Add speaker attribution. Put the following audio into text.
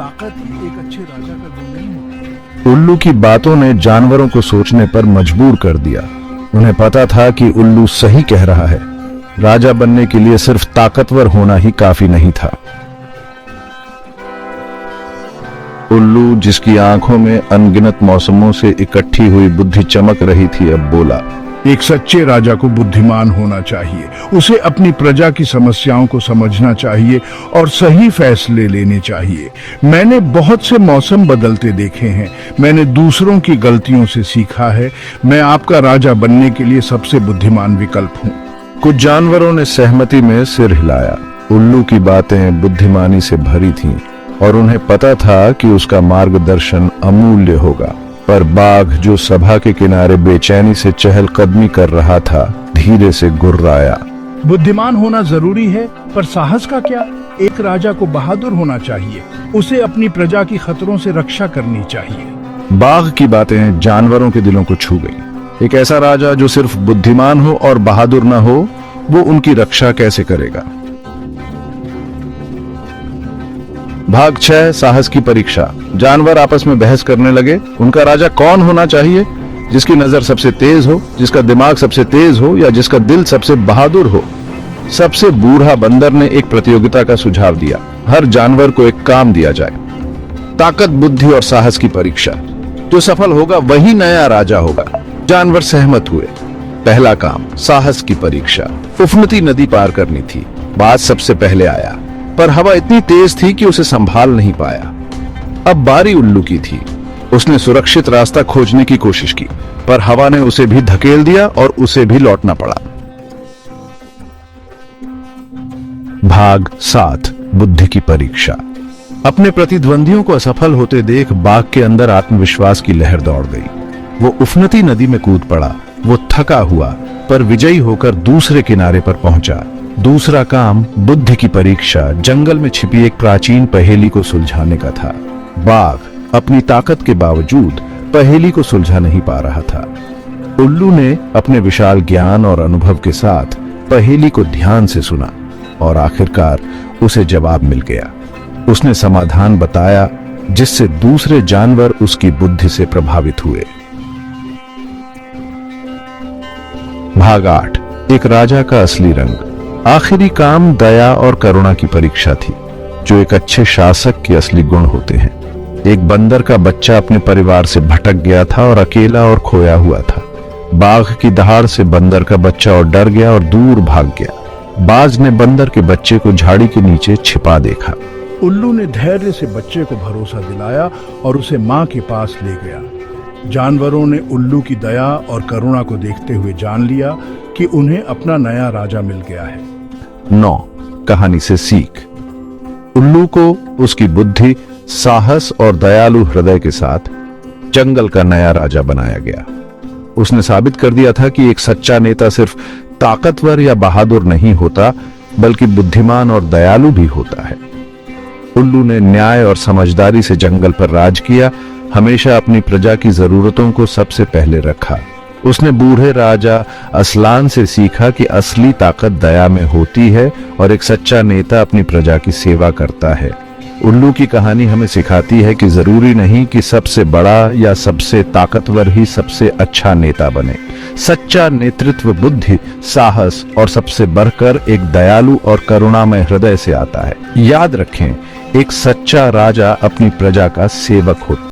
Speaker 1: ताकत ही एक अच्छे राजा का गुण नहीं होती।
Speaker 2: उल्लू की बातों ने जानवरों को सोचने पर मजबूर कर दिया। उन्हें पता था कि उल्लू सही कह रहा है। राजा बनने के लिए सिर्फ ताकतवर होना ही काफी नहीं था। उल्लू, जिसकी आंखों में अनगिनत मौसमों से इकट्ठी हुई बुद्धि चमक रही थी, अब बोला,
Speaker 1: एक सच्चे राजा को बुद्धिमान होना चाहिए। उसे अपनी प्रजा की समस्याओं को समझना चाहिए और सही फैसले लेने चाहिए। मैंने बहुत से मौसम बदलते देखे हैं। मैंने दूसरों की गलतियों से सीखा है। मैं आपका राजा बनने के लिए सबसे बुद्धिमान विकल्प हूँ।
Speaker 2: कुछ जानवरों ने सहमति में सिर हिलाया। उल्लू की बातें बुद्धिमानी से भरी थीं और उन्हें पता था कि उसका मार्गदर्शन अमूल्य होगा। पर बाघ, जो सभा के किनारे बेचैनी से चहलकदमी कर रहा था, धीरे से गुर्राया।
Speaker 1: बुद्धिमान होना जरूरी है, पर साहस का क्या? एक राजा को बहादुर होना चाहिए। उसे अपनी प्रजा की खतरों से रक्षा करनी चाहिए।
Speaker 2: बाघ की बातें जानवरों के दिलों को छू गई। एक ऐसा राजा जो सिर्फ बुद्धिमान हो और बहादुर न हो, वो उनकी रक्षा कैसे करेगा? भाग 6, साहस की परीक्षा। जानवर आपस में बहस करने लगे। उनका राजा कौन होना चाहिए? जिसकी नजर सबसे तेज हो, जिसका दिमाग सबसे तेज हो, या जिसका दिल सबसे बहादुर हो? सबसे बूढ़ा बंदर ने एक प्रतियोगिता का सुझाव दिया। हर जानवर को एक काम दिया जाए, ताकत, बुद्धि और साहस की परीक्षा। जो सफल होगा वही नया राजा होगा। जानवर सहमत हुए। पहला काम, साहस की परीक्षा। उफनती नदी पार करनी थी। बाज सबसे पहले आया, पर हवा इतनी तेज थी कि उसे संभाल नहीं पाया। अब बारी उल्लू की थी। उसने सुरक्षित रास्ता खोजने की कोशिश की, पर हवा ने उसे भी धकेल दिया और उसे भी लौटना पड़ा। भाग 7, बुद्धि की परीक्षा। अपने प्रतिद्वंदियों को असफल होते देख बाघ के अंदर आत्मविश्वास की लहर दौड़ गई। वो उफनती नदी में कूद पड़ा। वो थका हुआ, पर विजयी होकर दूसरे किनारे पर पहुंचा। दूसरा काम, बुद्धि की परीक्षा, जंगल में छिपी एक प्राचीन पहेली को सुलझाने का था। बाघ अपनी ताकत के बावजूद पहेली को सुलझा नहीं पा रहा था। उल्लू ने अपने विशाल ज्ञान और अनुभव के साथ पहेली को ध्यान से सुना और आखिरकार उसे जवाब मिल गया। उसने समाधान बताया, जिससे दूसरे जानवर उसकी बुद्धि से प्रभावित हुए। भाग 8, एक राजा का असली रंग। आखिरी काम, दया और करुणा की परीक्षा थी, जो एक अच्छे शासक के असली गुण होते हैं। एक बंदर का बच्चा अपने परिवार से भटक गया था और अकेला और खोया हुआ था। बाघ की दहाड़ से बंदर का बच्चा और डर गया और दूर भाग गया। बाज ने बंदर के बच्चे को झाड़ी के नीचे छिपा देखा।
Speaker 1: उल्लू ने धैर्य से बच्चे को भरोसा दिलाया और उसे मां के पास ले गया। जानवरों ने उल्लू की दया और करुणा को देखते हुए जान लिया कि उन्हें अपना नया राजा मिल गया है।
Speaker 2: 9, कहानी से सीख। उल्लू को उसकी बुद्धि, साहस और दयालु हृदय के साथ जंगल का नया राजा बनाया गया। उसने साबित कर दिया था कि एक सच्चा नेता सिर्फ ताकतवर या बहादुर नहीं होता, बल्कि बुद्धिमान और दयालु भी होता है। उल्लू ने न्याय और समझदारी से जंगल पर राज किया, हमेशा अपनी प्रजा की जरूरतों को सबसे पहले रखा। उसने बूढ़े राजा असलान से सीखा कि असली ताकत दया में होती है और एक सच्चा नेता अपनी प्रजा की सेवा करता है। उल्लू की कहानी हमें सिखाती है कि जरूरी नहीं कि सबसे बड़ा या सबसे ताकतवर ही सबसे अच्छा नेता बने। सच्चा नेतृत्व बुद्धि, साहस और सबसे बढ़कर एक दयालु और करुणामय हृदय से आता है। याद रखें, एक सच्चा राजा अपनी प्रजा का सेवक होता है।